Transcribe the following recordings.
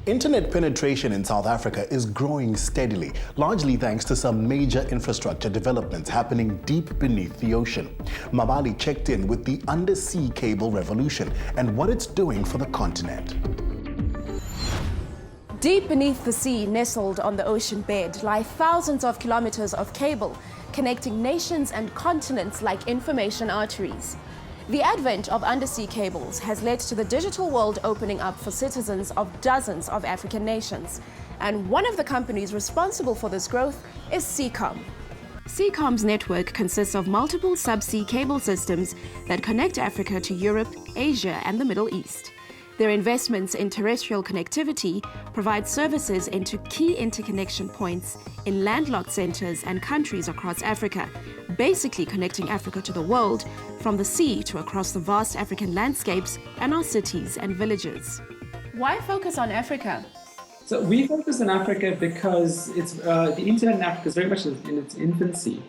Internet penetration in South Africa is growing steadily, largely thanks to some major infrastructure developments happening deep beneath the ocean. Mabale checked in with the undersea cable revolution and what it's doing for the continent. Deep beneath the sea, nestled on the ocean bed, lie thousands of kilometers of cable connecting nations and continents like information arteries. The advent of undersea cables has led to the digital world opening up for citizens of dozens of African nations. And one of the companies responsible for this growth is Seacom. Seacom's network consists of multiple subsea cable systems that connect Africa to Europe, Asia, and the Middle East. Their investments in terrestrial connectivity provide services into key interconnection points in landlocked centers and countries across Africa, basically connecting Africa to the world from the sea to across the vast African landscapes and our cities and villages. Why focus on Africa? So we focus on Africa because the internet in Africa is very much in its infancy.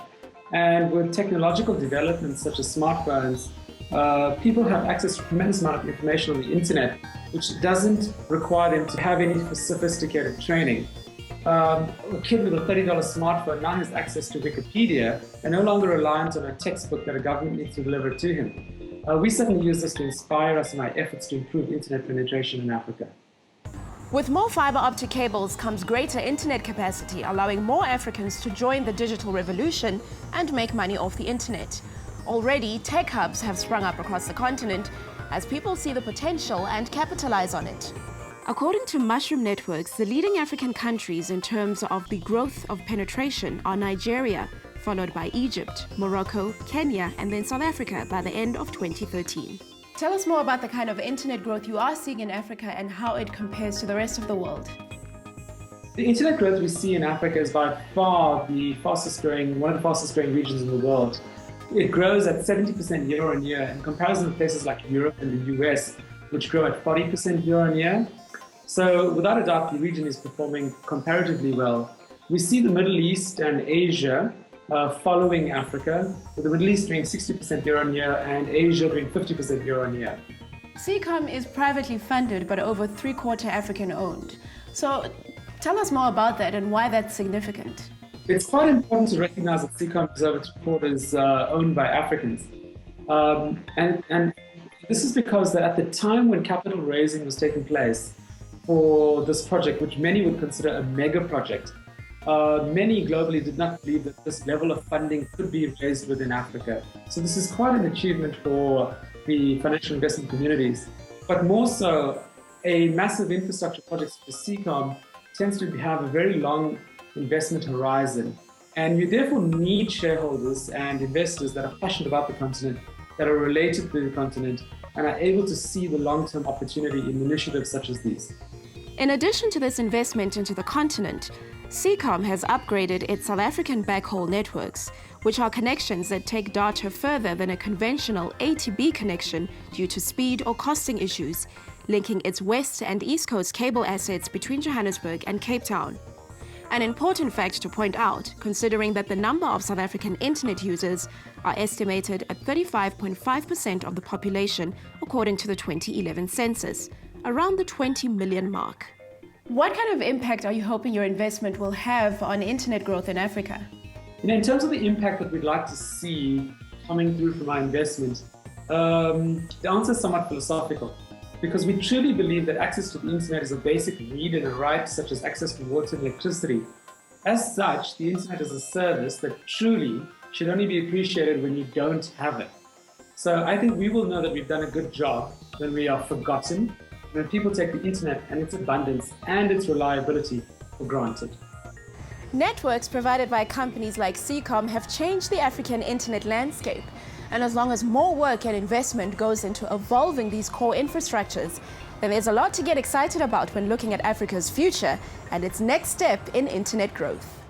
And with technological developments such as smartphones, people have access to a tremendous amount of information on the internet, which doesn't require them to have any sophisticated training. A kid with a $30 smartphone now has access to Wikipedia and no longer reliant on a textbook that a government needs to deliver to him. We certainly use this to inspire us in our efforts to improve internet penetration in Africa. With more fiber optic cables comes greater internet capacity, allowing more Africans to join the digital revolution and make money off the internet. Already, tech hubs have sprung up across the continent as people see the potential and capitalize on it. According to Mushroom Networks, the leading African countries in terms of the growth of penetration are Nigeria, followed by Egypt, Morocco, Kenya, and then South Africa by the end of 2013. Tell us more about the kind of internet growth you are seeing in Africa and how it compares to the rest of the world. The internet growth we see in Africa is by far one of the fastest growing regions in the world. It grows at 70% year on year in comparison to places like Europe and the US, which grow at 40% year on year. So without a doubt, the region is performing comparatively well. We see the Middle East and Asia following Africa, with the Middle East doing 60% year on year and Asia doing 50% year on year. Seacom is privately funded but over three-quarter African owned. So tell us more about that and why that's significant. It's quite important to recognize that Seacom is over three-quarters owned by Africans. And this is because that at the time when capital raising was taking place for this project, which many would consider a mega project, many globally did not believe that this level of funding could be raised within Africa. So this is quite an achievement for the financial investment communities. But more so, a massive infrastructure project for Seacom tends to have a very long investment horizon. And you therefore need shareholders and investors that are passionate about the continent, that are related to the continent, and are able to see the long-term opportunity in initiatives such as these. In addition to this investment into the continent, Seacom has upgraded its South African backhaul networks, which are connections that take data further than a conventional A to B connection due to speed or costing issues, linking its west and east coast cable assets between Johannesburg and Cape Town. An important fact to point out, considering that the number of South African internet users are estimated at 35.5% of the population, according to the 2011 census, around the 20 million mark. What kind of impact are you hoping your investment will have on internet growth in Africa? In terms of the impact that we'd like to see coming through from our investment, the answer is somewhat philosophical. Because we truly believe that access to the internet is a basic need and a right, such as access to water and electricity. As such, the internet is a service that truly should only be appreciated when you don't have it. So I think we will know that we've done a good job when we are forgotten, when people take the internet and its abundance and its reliability for granted. Networks provided by companies like Seacom have changed the African internet landscape. And as long as more work and investment goes into evolving these core infrastructures, then there's a lot to get excited about when looking at Africa's future and its next step in internet growth.